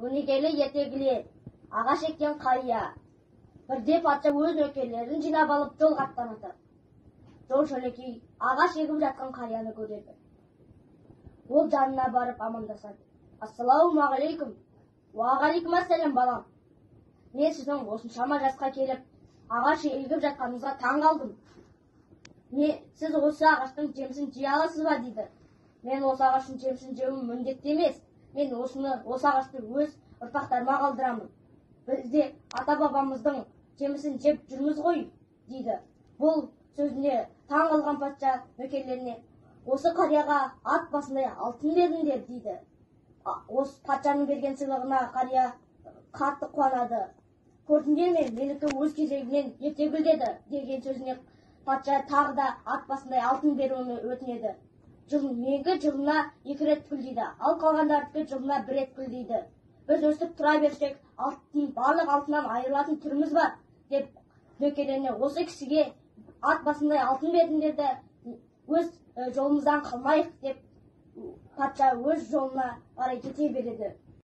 өнегелі етегілі, ағаш еккен қария. Бірде патша өз нөкерлерін жинап алып жолға аттанады. Жол шөлекей ағаш егіп жатқан қарияны көреді. Ол жанына барып амандасады. Ассалаумағалейкум. Уағалейкум ассалам балам. Мен сіздің осыншама жасқа келіп, ағаш егіп жатқаныңызға таң қалдым. Сіз осы ағаштың жемісін жей аласыз ба дейді. Мен осы ағаштың жемісін жеуім міндетті емес. Мен осы ағашты өз ұрпақтарыма қалдырамын. Бізде ата-бабамыздың жемісін жеп жүрміз ғой, дейді. Бұл сөзіне таң қалған патша нөкерлеріне, осы қарияға ат басындай алтын беріңдер, дейді. Осы патшаның берген сыйлығына қария қатты қуанады. Көрдіңдер ме, менікі өз кезегінен ерте гүлдеді деген сөзіне патша тағы да ат басындай алтын беруін өтінеді. Менікі жылына 2 рет гүлдейді, ал қалғандардікі жылына 1 рет гүлдейді. Біз өстіп тұра берсек, барлық алтыннан айырылатын түріміз бар, деп нөкерлеріне осы кісіге ат басындай алтын бердіңдерді, өз жолымыздан қалмайық деп патша өз жолына қарай кете береді.